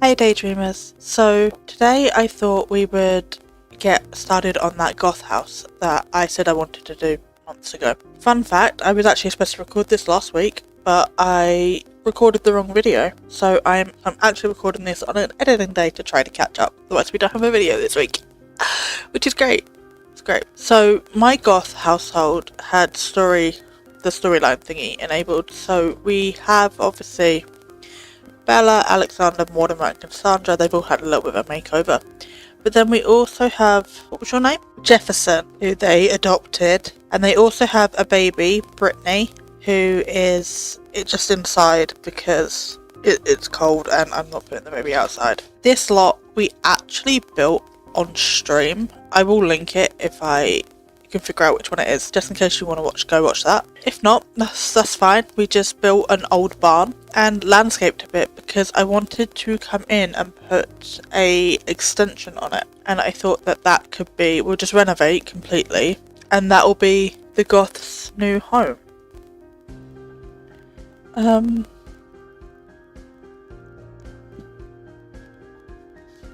Hey Daydreamers, so today I thought we would get started on that goth house that I said I wanted to do months ago. Fun fact, I was actually supposed to record this last week, but I recorded the wrong video, so I'm actually recording this on an editing day to try to catch up, otherwise we don't have a video this week, which is great. It's great. So my goth household had the storyline thingy enabled, so we have obviously Bella, Alexander, Mortimer and Cassandra. They've all had a little bit of a makeover. But then we also have, what was your name? Jefferson, who they adopted. And they also have a baby, Brittany, who is just inside because it's cold and I'm not putting the baby outside. This lot we actually built on stream. I will link it if I can figure out which one it is, just in case you want to go watch that. If not, that's fine. We just built an old barn and landscaped a bit because I wanted to come in and put a extension on it, and I thought that could be, we'll just renovate completely and that will be the goth's new home. I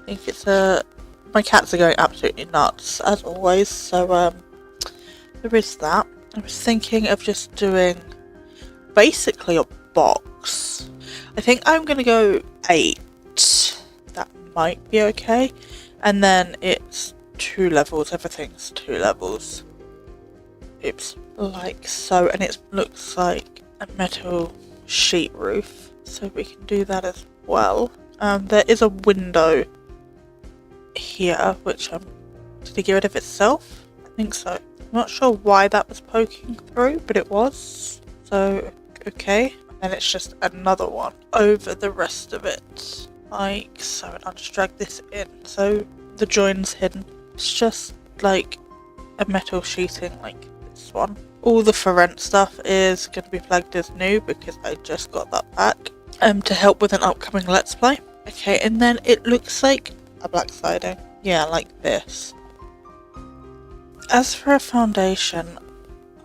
think it's my cats are going absolutely nuts as always, so there is that. I was thinking of just doing basically a box. I think I'm going to go 8. That might be okay. And then it's 2 levels. Everything's 2 levels. Oops. Like so. And it looks like a metal sheet roof. So we can do that as well. There is a window here, which did it get rid of itself? I think so. I'm not sure why that was poking through, but it was. So, okay. And then it's just another one over the rest of it. Like so. And I'll just drag this in. So the join's hidden. It's just like a metal sheeting like this one. All the for rent stuff is going to be flagged as new because I just got that back. To help with an upcoming Let's Play. Okay, and then it looks like a black siding. Yeah, like this. As for a foundation,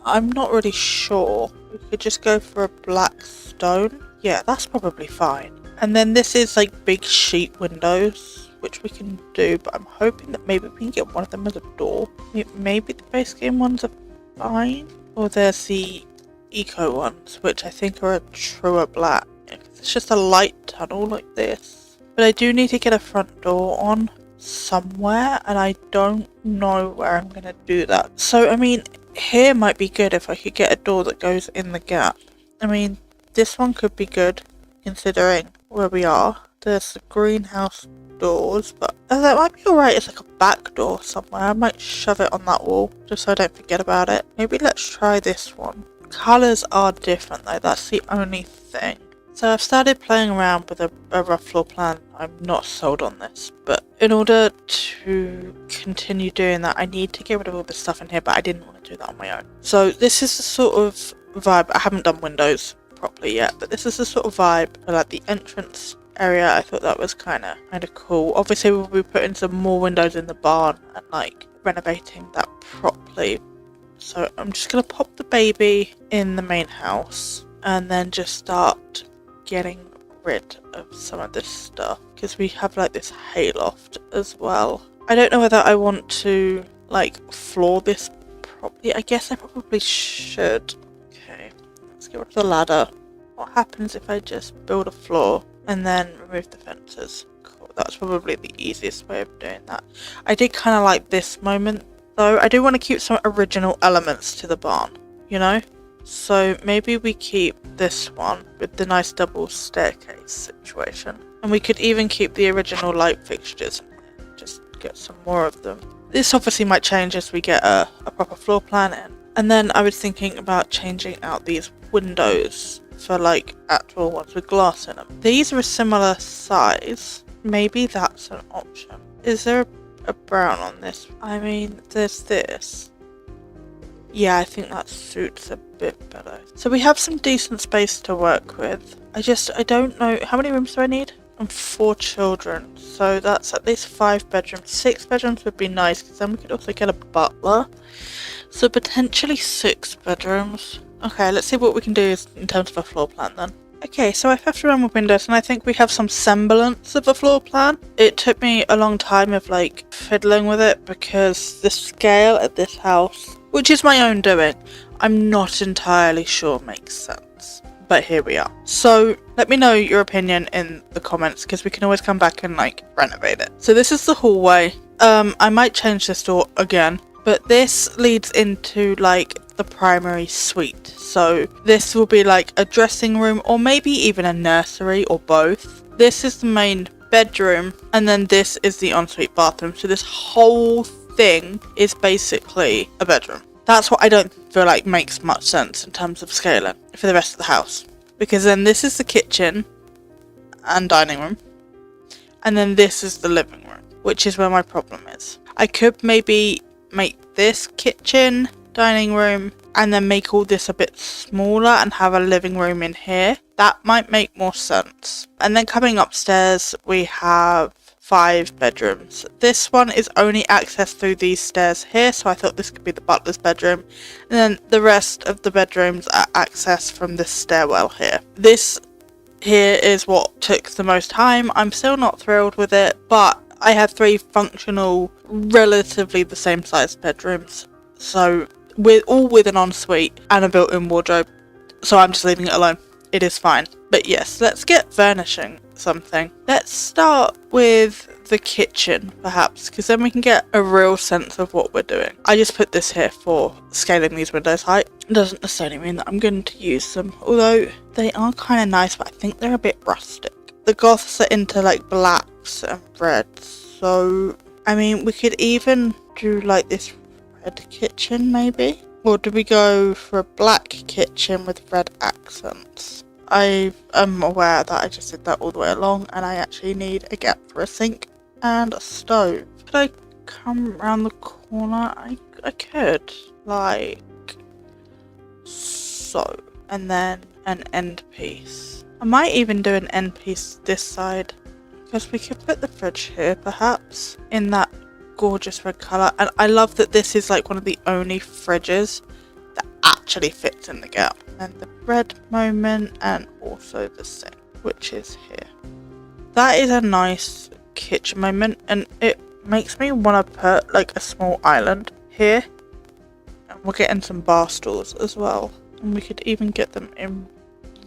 I'm not really sure. We could just go for a black stone. Yeah, that's probably fine. And then this is like big sheet windows, which we can do, but I'm hoping that maybe we can get one of them as a door. Maybe the base game ones are fine. Or there's the eco ones, which I think are a truer black. It's just a light tunnel like this. But I do need to get a front door on somewhere, and I don't know where I'm gonna do that. So I mean, here might be good if I could get a door that goes in the gap. I mean, this one could be good considering where we are. There's the greenhouse doors, but that might be alright as like a back door somewhere. I might shove it on that wall just so I don't forget about it. Maybe let's try this one. Colours are different though, that's the only thing. So I've started playing around with a rough floor plan. I'm not sold on this, but in order to continue doing that, I need to get rid of all this stuff in here, but I didn't want to do that on my own. So this is the sort of vibe. I haven't done windows properly yet, but this is the sort of vibe for like the entrance area. I thought that was kind of cool. Obviously we'll be putting some more windows in the barn and like renovating that properly. So I'm just going to pop the baby in the main house and then just start getting rid of some of this stuff because we have like this hayloft as well. I don't know whether I want to like floor this properly. I guess I probably should. Okay, let's get rid of the ladder. What happens if I just build a floor and then remove the fences? Cool, that's probably the easiest way of doing that. I did kind of like this moment though. I do want to keep some original elements to the barn, you know? So maybe we keep this one with the nice double staircase situation. And we could even keep the original light fixtures. Just get some more of them. This obviously might change as we get a proper floor plan in. And then I was thinking about changing out these windows for like actual ones with glass in them. These are a similar size. Maybe that's an option. Is there a brown on this? I mean, there's this. Yeah, I think that suits a bit better. So we have some decent space to work with. I don't know, how many rooms do I need? And 4 children, so that's at least 5 bedrooms. 6 bedrooms would be nice, because then we could also get a butler. So potentially 6 bedrooms. Okay, let's see what we can do in terms of a floor plan then. Okay, so I've faffed around with windows and I think we have some semblance of a floor plan. It took me a long time of like fiddling with it because the scale at this house, which is my own doing, I'm not entirely sure makes sense. But here we are. So let me know your opinion in the comments because we can always come back and like renovate it. So this is the hallway. I might change this door again, but this leads into like the primary suite. So this will be like a dressing room or maybe even a nursery or both. This is the main bedroom and then this is the ensuite bathroom. So this whole thing is basically a bedroom. That's what I don't feel like makes much sense in terms of scaling for the rest of the house. Because then this is the kitchen and dining room. And then this is the living room, which is where my problem is. I could maybe make this kitchen, dining room, and then make all this a bit smaller and have a living room in here. That might make more sense. And then coming upstairs, we have 5 bedrooms. This one is only accessed through these stairs here, so I thought this could be the butler's bedroom. And then the rest of the bedrooms are accessed from this stairwell here. This here is what took the most time. I'm still not thrilled with it, but I have 3 functional, relatively the same size bedrooms. So with an ensuite and a built-in wardrobe. So I'm just leaving it alone. It is fine. But yes, let's get furnishing something. Let's start with the kitchen, perhaps, because then we can get a real sense of what we're doing. I just put this here for scaling these windows height. It doesn't necessarily mean that I'm going to use them, although they are kind of nice, but I think they're a bit rustic. The Goths are into like blacks and reds, so I mean we could even do like this red kitchen maybe? Or do we go for a black kitchen with red accents? I am aware that I just did that all the way along and I actually need a gap for a sink and a stove. Could I come around the corner? I could. Like so. And then an end piece. I might even do an end piece this side because we could put the fridge here perhaps in that gorgeous red colour. And I love that this is like one of the only fridges that actually fits in the gap. And the bread moment and also the sink, which is here. That is a nice kitchen moment and it makes me want to put like a small island here. And we're getting some bar stools as well. And we could even get them in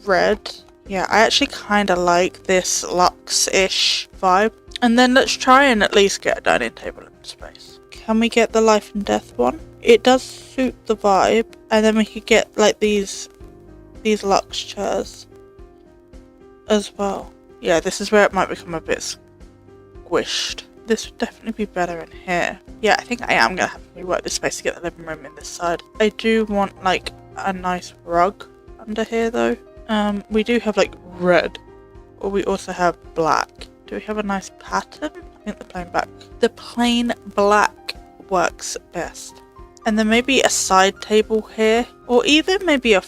red. Yeah, I actually kind of like this luxe-ish vibe. And then let's try and at least get a dining table in space. Can we get the life and death one? It does suit the vibe. And then we could get like these luxe chairs as well. Yeah, this is where it might become a bit squished. This would definitely be better in here. Yeah, I think I am going to have to rework this space to get the living room in this side. I do want like a nice rug under here though. We do have like red, or we also have black. Do we have a nice pattern? I think the plain black works best. And then maybe a side table here, or even maybe a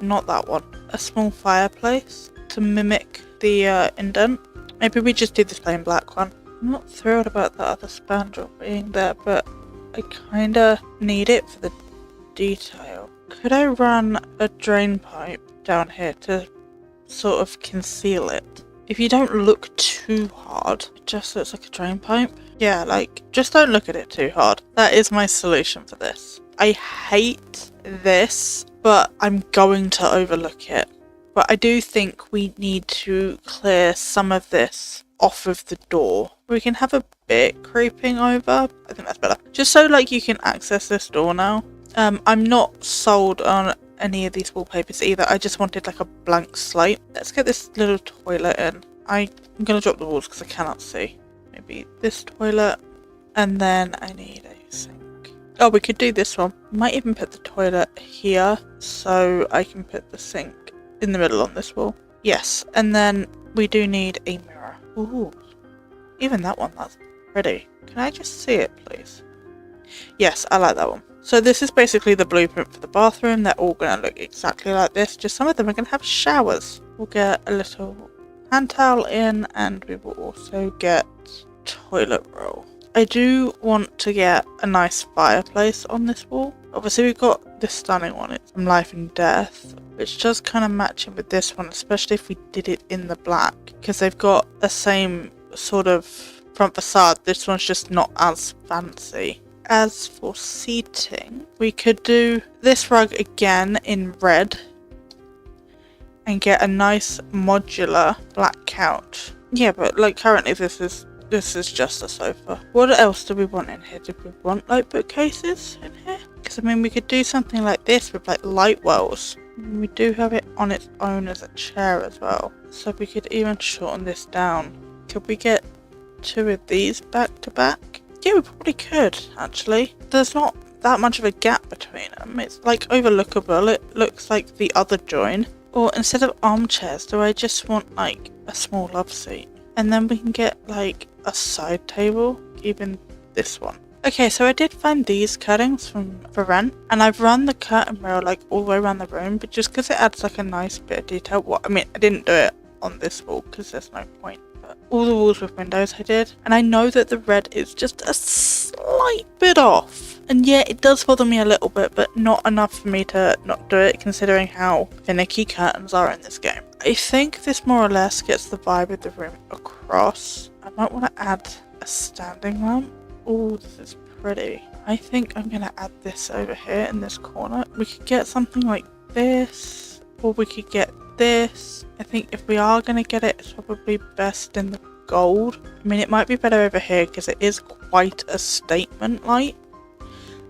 not that one, a small fireplace to mimic the indent. Maybe we just do this plain black one. I'm not thrilled about that other spandrel being there, but I kind of need it for the detail. Could I run a drain pipe down here to sort of conceal it? If you don't look too hard, it just looks like a drain pipe. Yeah, like, just don't look at it too hard. That is my solution for this. I hate this, but I'm going to overlook it. But I do think we need to clear some of this off of the door. We can have a bit creeping over. I think that's better. Just so like you can access this door now. I'm not sold on any of these wallpapers either. I just wanted like a blank slate. Let's get this little toilet in. I'm going to drop the walls because I cannot see. Maybe this toilet. And then I need a sink. Oh, we could do this one. Might even put the toilet here so I can put the sink in the middle on this wall. Yes, and then we do need a mirror. Ooh, even that one, that's pretty. Can I just see it, please? Yes, I like that one. So this is basically the blueprint for the bathroom. They're all going to look exactly like this. Just some of them are going to have showers. We'll get a little hand towel in and we will also get toilet roll. I do want to get a nice fireplace on this wall. Obviously we've got this stunning one. It's from Life and Death. which does kind of match in with this one, especially if we did it in the black, because they've got the same sort of front facade. This one's just not as fancy. As for seating, we could do this rug again in red and get a nice modular black couch. Yeah, but like currently this is just a sofa. What else do we want in here? Did we want like bookcases in here? Because I mean we could do something like this with like light wells. We do have it on its own as a chair as well, so we could even shorten this down. Could we get 2 of these back to back? Yeah, we probably could actually. There's not that much of a gap between them. It's like overlookable. It looks like the other join. Or instead of armchairs, do I just want like a small love seat? And then we can get like a side table, even this one. Okay, so I did find these curtains for rent, and I've run the curtain rail like all the way around the room, but just because it adds like a nice bit of detail. I mean, I didn't do it on this wall because there's no point. All the walls with windows I did, and I know that the red is just a slight bit off, and yeah, it does bother me a little bit, but not enough for me to not do it considering how finicky curtains are in this game. I think this more or less gets the vibe of the room across. I might want to add a standing lamp. Oh, this is pretty. I think I'm gonna add this over here in this corner. We could get something like this, or we could get this. I think if we are going to get it, it's probably best in the gold. I mean, it might be better over here because it is quite a statement light.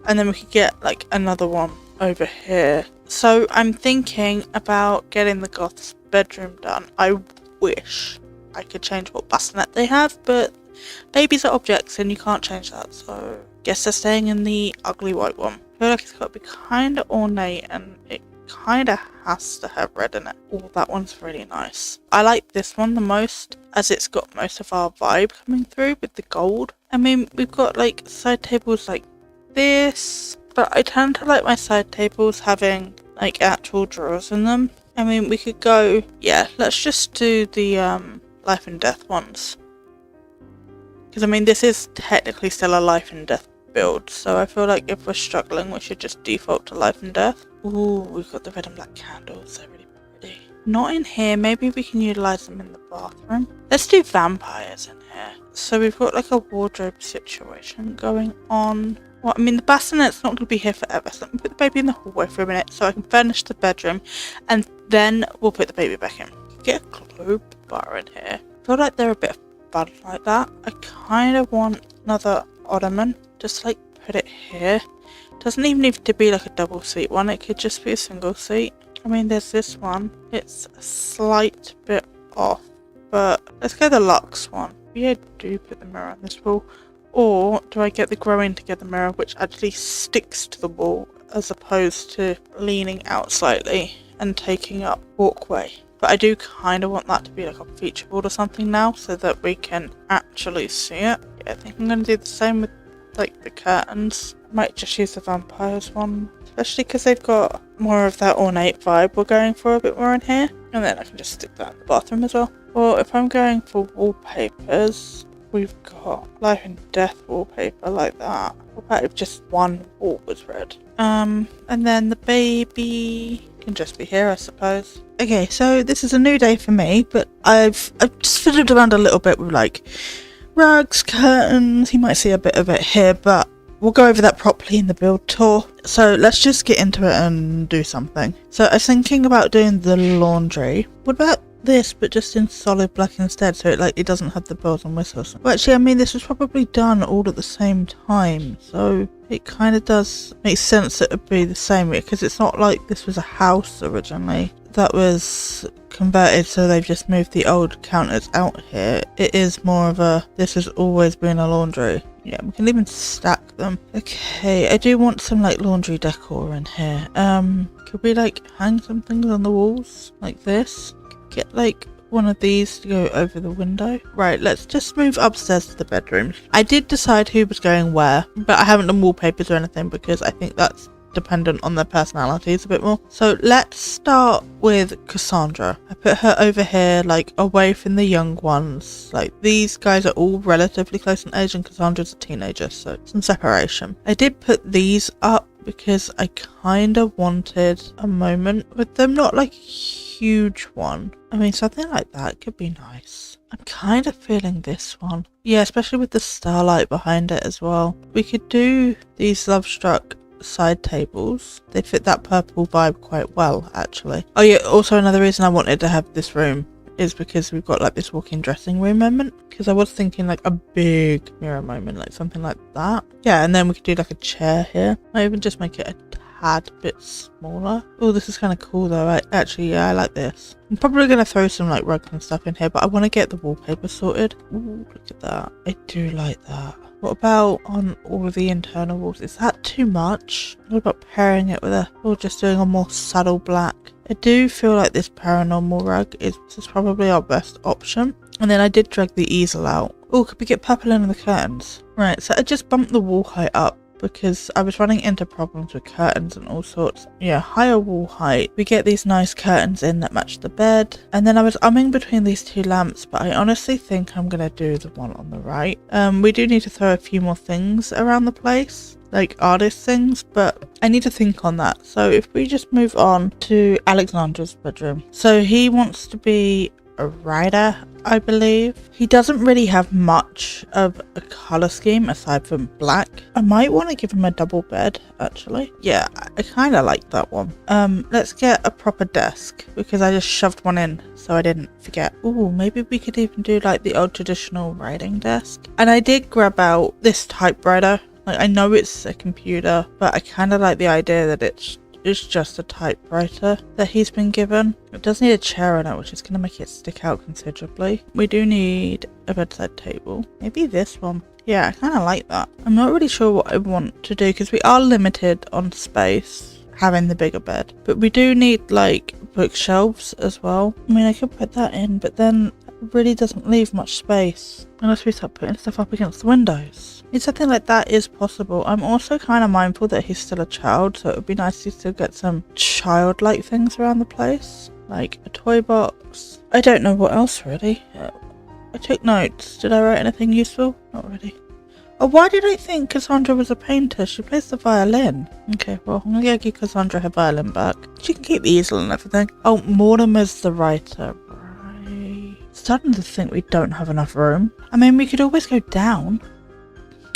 And then we could get like another one over here. So I'm thinking about getting the Goth's bedroom done. I wish I could change what bassinet they have, but babies are objects and you can't change that. So guess they're staying in the ugly white one. I feel like it's got to be kind of ornate, and it kind of has to have red in it. Oh, that one's really nice. I like this one the most as it's got most of our vibe coming through with the gold. I mean, we've got like side tables like this, but I tend to like my side tables having like actual drawers in them. I mean, we could go, yeah, let's just do the life and death ones, because I mean this is technically still a life and death build, so I feel like if we're struggling we should just default to life and death. Ooh, we've got the red and black candles, they're really pretty. Not in here, maybe we can utilise them in the bathroom. Let's do vampires in here. So we've got like a wardrobe situation going on. Well, I mean the bassinet's not going to be here forever, so let me put the baby in the hallway for a minute so I can furnish the bedroom, and then we'll put the baby back in. Get a globe bar in here. I feel like they're a bit fun like that. I kind of want another ottoman. Just like put it here. Doesn't even need to be like a double seat one, it could just be a single seat. I mean there's this one, it's a slight bit off, but let's go the luxe one. Maybe I do put the mirror on this wall, or do I get the growing together mirror which actually sticks to the wall as opposed to leaning out slightly and taking up walkway. But I do kind of want that to be like a feature board or something now so that we can actually see it. Yeah, I think I'm going to do the same with like the curtains. I might just use the vampires one, especially because they've got more of that ornate vibe we're going for a bit more in here, and then I can just stick that in the bathroom as well. Or if I'm going for wallpapers, we've got life and death wallpaper like that. What about if just one wall was red? And then the baby can just be here, I suppose. Okay, so this is a new day for me, but I've just fiddled around a little bit with like rugs, curtains. You might see a bit of it here, but we'll go over that properly in the build tour. So let's just get into it and do something. So I was thinking about doing the laundry. What about this, but just in solid black instead, so it doesn't have the bells and whistles? Well, actually, I mean, this was probably done all at the same time, so it kind of does make sense that it would be the same, because it's not like this was a house originally that was converted, so they've just moved the old counters out here. It is more of a, this has always been a laundry. Yeah, we can even stack them. Okay, I do want some like laundry decor in here. Could we like hang some things on the walls like this? Get like one of these to go over the window. Right, let's just move upstairs to the bedrooms. I did decide who was going where, but I haven't done wallpapers or anything because I think that's dependent on their personalities a bit more. So let's start with Cassandra. I put her over here, like away from the young ones. Like these guys are all relatively close in age and Cassandra's a teenager, so some separation. I did put these up because I kind of wanted a moment with them, not like a huge one. I mean, something like that could be nice. I'm kind of feeling this one. Yeah, especially with the starlight behind it as well. We could do these Love Struck side tables. They fit that purple vibe quite well, actually. Oh yeah, also another reason I wanted to have this room is because we've got like this walk-in dressing room moment, because I was thinking like a big mirror moment, like something like that. Yeah, and then we could do like a chair here. I even just make it a tad bit smaller. Oh, this is kind of cool though. Yeah, I like this. I'm probably going to throw some like rugs and stuff in here, but I want to get the wallpaper sorted. Ooh, look at that. I do like that. What about on all of the internal walls? Is that too much? What about pairing it with or just doing a more subtle black? I do feel like this paranormal rug is probably our best option. And then I did drag the easel out. Oh, could we get purple in the curtains? Right, so I just bumped the wall height up because I was running into problems with curtains and all sorts. Yeah, higher wall height. We get these nice curtains in that match the bed. And then I was umming between these two lamps, but I honestly think I'm going to do the one on the right. We do need to throw a few more things around the place, like artist things, but I need to think on that. So if we just move on to Alexandra's bedroom. So he wants to be a writer, I believe. He doesn't really have much of a colour scheme aside from black. I might want to give him a double bed, actually. Yeah, I kind of like that one. Let's get a proper desk, because I just shoved one in so I didn't forget. Ooh, maybe we could even do like the old traditional writing desk. And I did grab out this typewriter. Like, I know it's a computer, but I kind of like the idea that it's just a typewriter that he's been given. It does need a chair on it, which is going to make it stick out considerably. We do need a bedside table. Maybe this one. Yeah, I kind of like that. I'm not really sure what I want to do because we are limited on space having the bigger bed. But we do need like bookshelves as well. I mean, I could put that in, but then it really doesn't leave much space unless we start putting stuff up against the windows. Something like that is possible. I'm also kind of mindful that he's still a child, so it would be nice to still get some childlike things around the place, like a toy box. I don't know what else really. I took notes. Did I write anything useful? Not really. Oh, why did I think Cassandra was a painter? She plays the violin. Okay, well, I'm gonna give Cassandra her violin back. She can keep the easel and everything. Oh, Mortimer's the writer. Right. Starting to think we don't have enough room. I mean, we could always go down.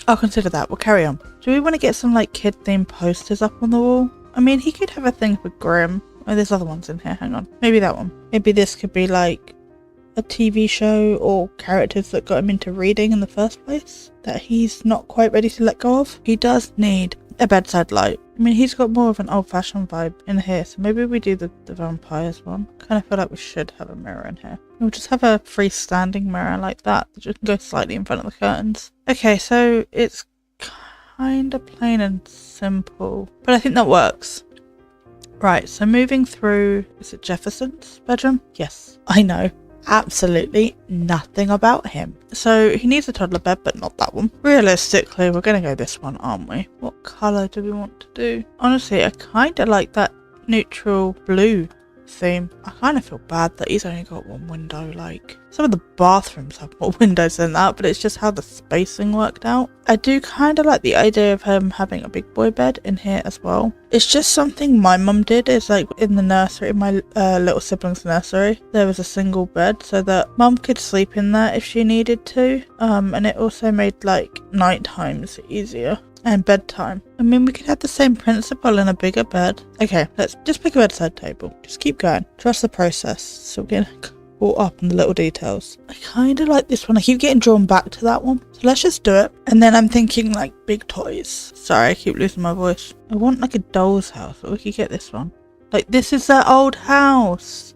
I'll consider that. We'll carry on. Do we want to get some like kid themed posters up on the wall? I mean, he could have a thing for Grimm. Oh, there's other ones in here. Hang on. Maybe that one. Maybe this could be like a TV show or characters that got him into reading in the first place that he's not quite ready to let go of. He does need a bedside light. I mean, he's got more of an old-fashioned vibe in here, so maybe we do the vampires one. Kind of feel like we should have a mirror in here. We'll just have a freestanding mirror like that just go slightly in front of the curtains. Okay, so it's kind of plain and simple, but I think that works. Right, so moving through, is it Jefferson's bedroom? Yes, I know absolutely nothing about him. So he needs a toddler bed, but not that one. Realistically, we're going to go this one, aren't we? What colour do we want to do? Honestly, I kind of like that neutral blue theme. I kind of feel bad that he's only got one window. Like, some of the bathrooms have more windows than that, but it's just how the spacing worked out. I do kind of like the idea of him having a big boy bed in here as well. It's just something my mum did. It's like in the nursery, in my little sibling's nursery, there was a single bed so that mum could sleep in there if she needed to. And it also made like night times easier. And bedtime. I mean, we could have the same principle in a bigger bed. Okay, let's just pick a bedside table. Just keep going. Trust the process. So we're getting caught up in the little details. I kind of like this one. I keep getting drawn back to that one. So let's just do it. And then I'm thinking like big toys. Sorry, I keep losing my voice. I want like a doll's house, but we could get this one. Like, this is their old house.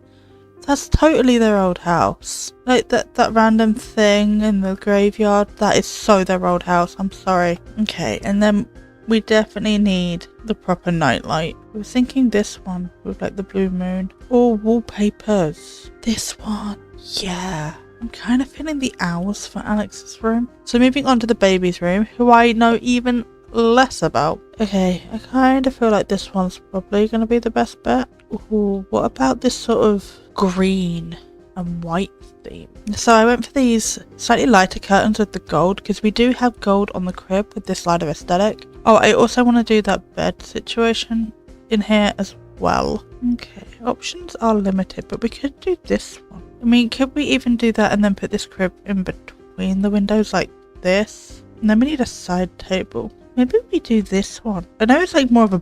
That's totally their old house. Like that random thing in the graveyard, that is so their old house. I'm sorry. Okay, and then we definitely need the proper nightlight. I was thinking this one with like the blue moon. Or wallpapers. This one. Yeah. I'm kind of feeling the owls for Alex's room. So moving on to the baby's room, who I know even less about. Okay, I kind of feel like this one's probably going to be the best bet. Ooh, what about this sort of green and white theme. So I went for these slightly lighter curtains with the gold, because we do have gold on the crib with this lighter aesthetic. Oh, I also want to do that bed situation in here as well. Okay, options are limited, but we could do this one. I mean, could we even do that and then put this crib in between the windows like this? And then we need a side table. Maybe we do this one. I know it's like more of a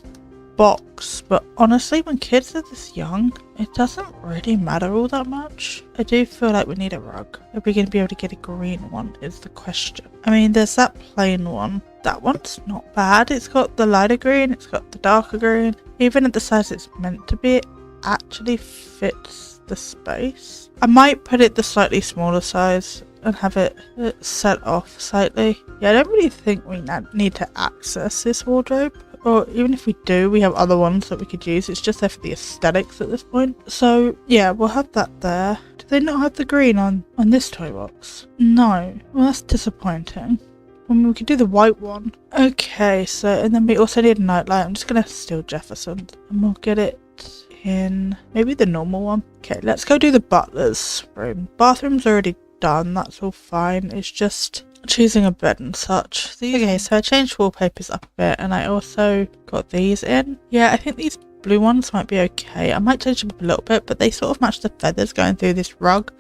box, but honestly, when kids are this young, it doesn't really matter all that much. I do feel like we need a rug. Are we going to be able to get a green one is the question. I mean, there's that plain one. That one's not bad. It's got the lighter green, it's got the darker green. Even at the size it's meant to be, it actually fits the space. I might put it the slightly smaller size and have it set off slightly. Yeah, I don't really think we need to access this wardrobe. Or even if we do, we have other ones that we could use. It's just there for the aesthetics at this point. So yeah, we'll have that there. Do they not have the green on this toy box? No. Well, that's disappointing. I mean, we could do the white one. Okay, so, and then we also need a nightlight. I'm just going to steal Jefferson's and we'll get it in maybe the normal one. Okay, let's go do the butler's room. Bathroom's already done. That's all fine. It's just choosing a bed and such. Okay, so I changed wallpapers up a bit and I also got these in. Yeah, I think these blue ones might be okay. I might change them up a little bit, but they sort of match the feathers going through this rug,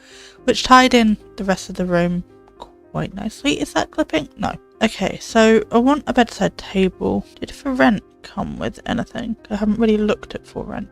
which tied in the rest of the room quite nicely. Is that clipping? No. Okay, so I want a bedside table. Did For Rent come with anything? I haven't really looked at For Rent.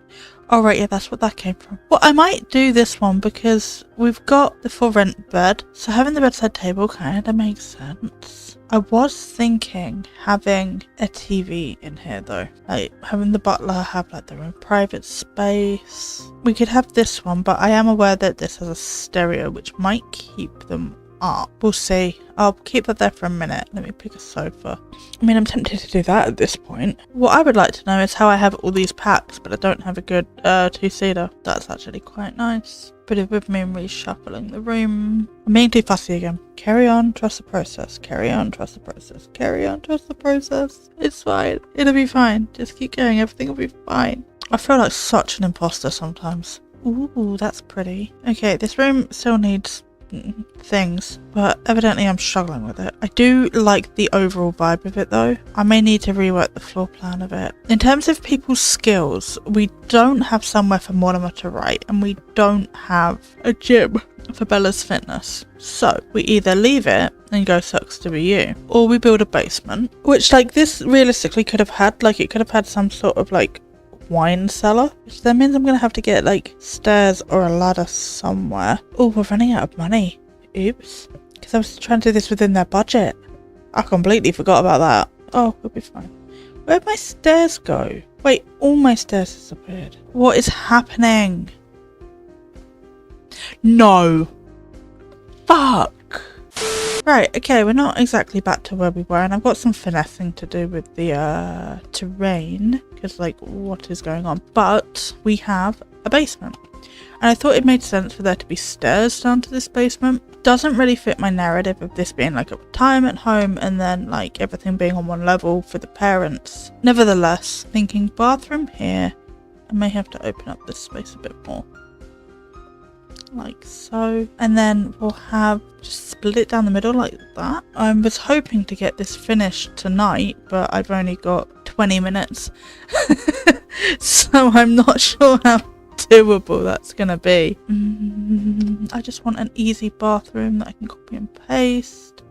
Oh right, yeah, that's what that came from. Well, I might do this one because we've got the For Rent bed, so having the bedside table kind of makes sense. I was thinking having a TV in here though, like having the butler have like their own private space. We could have this one, but I am aware that this has a stereo which might keep them up. We'll see. I'll keep that there for a minute. Let me pick a sofa. I mean, I'm tempted to do that at this point. What I would like to know is how I have all these packs, but I don't have a good two-seater. That's actually quite nice. But it with me reshuffling the room. I'm being too fussy again. Carry on, trust the process. Carry on, trust the process. Carry on, trust the process. It's fine. It'll be fine. Just keep going. Everything will be fine. I feel like such an imposter sometimes. Ooh, that's pretty. Okay, this room still needs things, but evidently I'm struggling with it. I do like the overall vibe of it though. I may need to rework the floor plan a bit. In terms of people's skills, we don't have somewhere for Mortimer to write, and we don't have a gym for Bella's fitness. So we either leave it and go sucks to be you, or we build a basement, which like this realistically could have had, like it could have had some sort of like wine cellar, which then means I'm gonna have to get like stairs or a ladder somewhere. Oh, we're running out of money. Oops, because I was trying to do this within their budget. I completely forgot about that. Oh, we'll be fine. Where'd my stairs go? Wait, all my stairs disappeared. What is happening? No. Fuck. Right, okay, we're not exactly back to where we were, and I've got some finessing to do with the terrain, because like, what is going on? But we have a basement, and I thought it made sense for there to be stairs down to this basement. Doesn't really fit my narrative of this being like a retirement home and then like everything being on one level for the parents. Nevertheless, thinking bathroom here, I may have to open up this space a bit more. Like so, and then we'll have just split it down the middle like that. I was hoping to get this finished tonight, but I've only got 20 minutes so I'm not sure how doable that's gonna be. I just want an easy bathroom that I can copy and paste,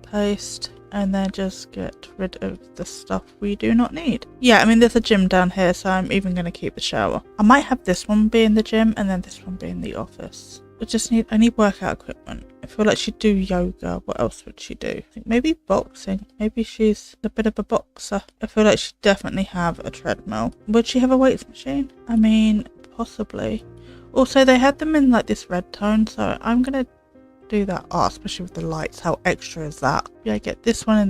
and then just get rid of the stuff we do not need. Yeah, I mean there's a gym down here, so I'm even going to keep the shower. I might have this one be in the gym and then this one be in the office. I need workout equipment. I feel like she'd do yoga. What else would she do? I think maybe boxing. Maybe she's a bit of a boxer. I feel like she'd definitely have a treadmill. Would she have a weights machine? I mean, possibly. Also, they had them in like this red tone, so I'm gonna do that. Oh, especially with the lights. How extra is that? Yeah, get this one in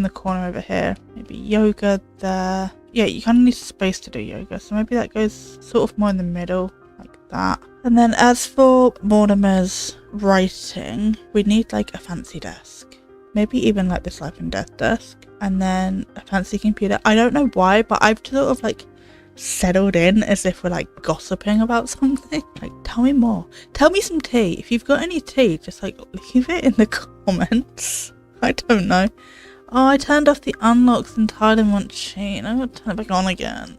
the corner over here. Maybe yoga there. Yeah, you kind of need space to do yoga, so maybe that goes sort of more in the middle, like that. And then as for Mortimer's writing, we need like a fancy desk. Maybe even like this life and death desk. And then a fancy computer. I don't know why, but I've sort of like settled in as if we're like gossiping about something. Like, tell me more. Tell me some tea. If you've got any tea, just like leave it in the comments. I don't know. Oh, I turned off the unlocks entirely in one chain. I'm gonna turn it back on again.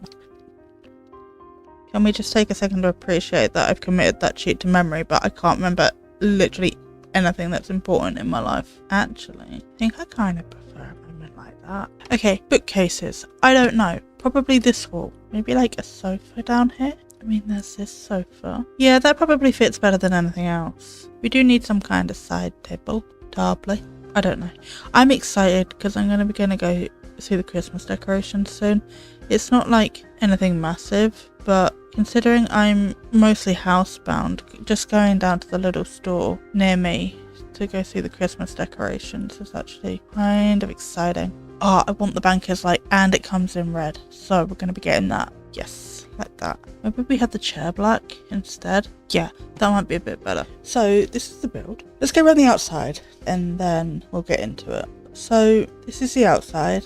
Can we just take a second to appreciate that I've committed that cheat to memory, but I can't remember literally anything that's important in my life. Actually, I think I kind of prefer a moment like that. Okay, bookcases. I don't know. Probably this wall. Maybe like a sofa down here. I mean, there's this sofa. Yeah, that probably fits better than anything else. We do need some kind of side table, probably. I don't know. I'm excited because I'm going to go see the Christmas decorations soon. It's not like anything massive, but considering I'm mostly housebound, just going down to the little store near me to go see the Christmas decorations is actually kind of exciting. Oh, I want the banker's light, and it comes in red, so we're going to be getting that. Yes, like that. Maybe we had the chair black instead. Yeah, that might be a bit better. So this is the build. Let's go around the outside and then we'll get into it. So this is the outside.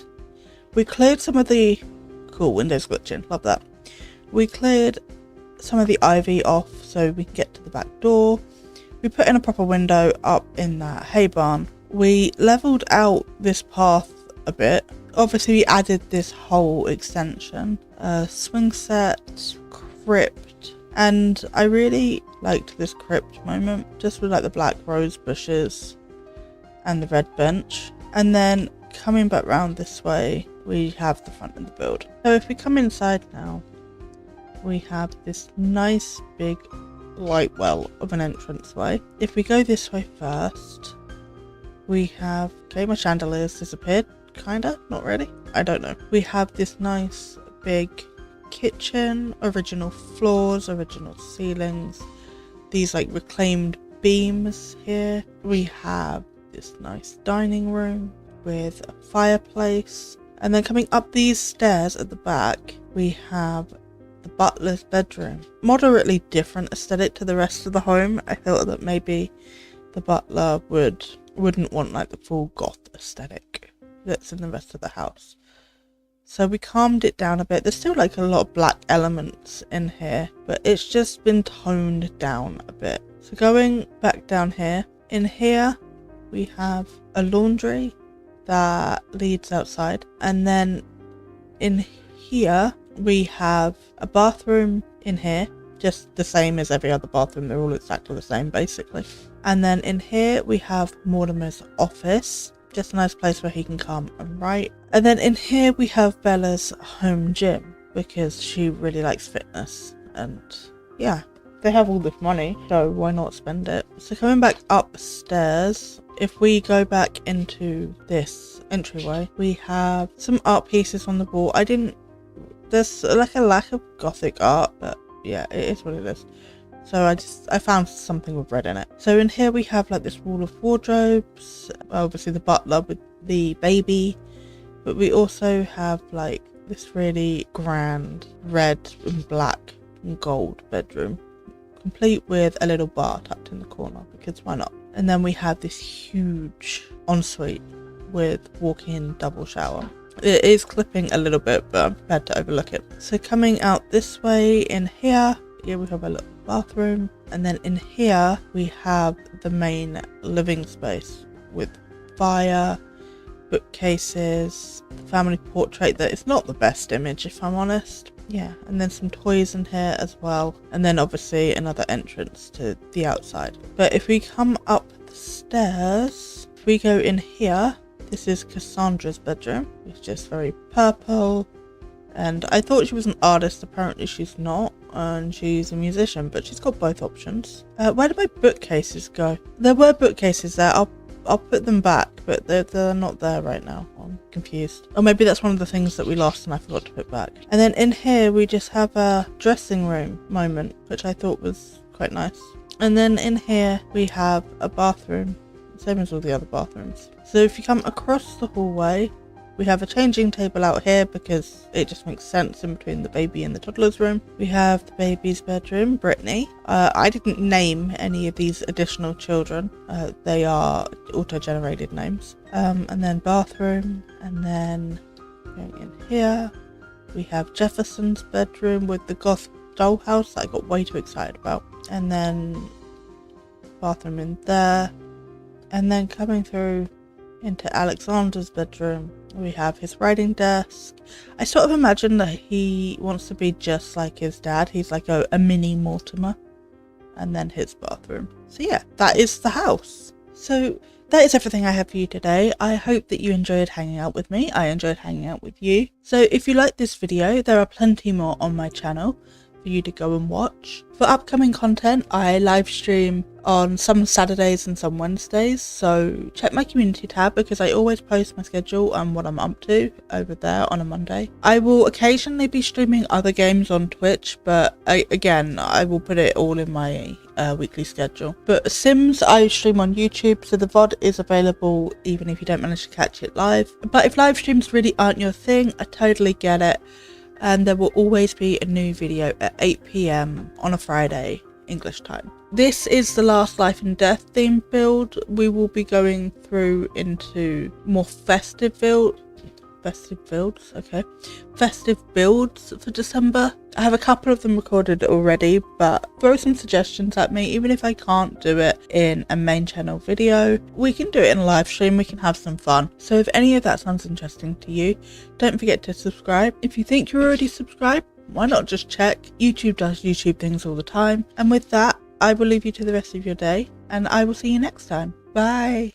We cleared some of the cool windows glitching. Love that. We cleared some of the ivy off so we can get to the back door. We put in a proper window up in that hay barn. We leveled out this path a bit. Obviously we added this whole extension, swing set, crypt, and I really liked this crypt moment, just with like the black rose bushes and the red bench. And then coming back round this way, we have the front of the build. So if we come inside now, we have this nice big light well of an entranceway. If we go this way first, we have, okay, my chandelier's disappeared. Kinda, not really, I don't know. We have this nice big kitchen, original floors, original ceilings, these like reclaimed beams here. We have this nice dining room with a fireplace, and then coming up these stairs at the back we have the butler's bedroom. Moderately different aesthetic to the rest of the home. I thought that maybe the butler wouldn't want like the full goth aesthetic that's in the rest of the house, so we calmed it down a bit. There's still like a lot of black elements in here, but it's just been toned down a bit. So going back down here, in here we have a laundry that leads outside, and then in here we have a bathroom in here, just the same as every other bathroom. They're all exactly the same basically. And then in here we have Mortimer's office, just a nice place where he can come and write. And then in here we have Bella's home gym, because she really likes fitness, and yeah, they have all this money, so why not spend it? So coming back upstairs, if we go back into this entryway, we have some art pieces on the wall. There's like a lack of gothic art, but yeah, it is what it is. So I found something with red in it. So in here we have like this wall of wardrobes, obviously the butler with the baby, but we also have like this really grand red and black and gold bedroom, complete with a little bar tucked in the corner, because why not? And then we have this huge ensuite with walk-in double shower. It is clipping a little bit, but I'm prepared to overlook it. So coming out this way, in here we have a little bathroom, and then in here we have the main living space with fire, bookcases, the family portrait that is not the best image if I'm honest. Yeah, and then some toys in here as well, and then obviously another entrance to the outside. But if we come up the stairs, if we go in here, this is Cassandra's bedroom, which is just very purple, and I thought she was an artist. Apparently she's not, and she's a musician, but she's got both options. Where did my bookcases go? There were bookcases there. I'll put them back, but they're not there right now. I'm confused. Or maybe that's one of the things that we lost and I forgot to put back. And then in here we just have a dressing room moment, which I thought was quite nice. And then in here we have a bathroom, same as all the other bathrooms. So if you come across the hallway, we have a changing table out here because it just makes sense in between the baby and the toddler's room. We have the baby's bedroom, Brittany. I didn't name any of these additional children. They are auto-generated names. And then bathroom, and then going in here, We have Jefferson's bedroom with the Goth dollhouse that I got way too excited about. And then bathroom in there. And then coming through into Alexander's bedroom, we have his writing desk. I sort of imagine that he wants to be just like his dad. He's like a mini Mortimer. And then his bathroom. So yeah, that is the house. So that is everything I have for you today. I hope that you enjoyed hanging out with me. I enjoyed hanging out with you. So if you like this video, there are plenty more on my channel for you to go and watch. For upcoming content, I live stream on some Saturdays and some Wednesdays, so check my community tab because I always post my schedule and what I'm up to over there on a Monday. I will occasionally be streaming other games on Twitch, but again, I will put it all in my weekly schedule. But Sims I stream on YouTube, so the VOD is available even if you don't manage to catch it live. But if live streams really aren't your thing, I totally get it. And there will always be a new video at 8 PM on a Friday, English time. This is the last Life and Death theme build. We will be going through into more festive builds for December. I have a couple of them recorded already, but throw some suggestions at me. Even if I can't do it in a main channel video, we can do it in a live stream. We can have some fun. So if any of that sounds interesting to you, don't forget to subscribe. If you think you're already subscribed, why not just check? YouTube does YouTube things all the time. And with that, I will leave you to the rest of your day, and I will see you next time. Bye.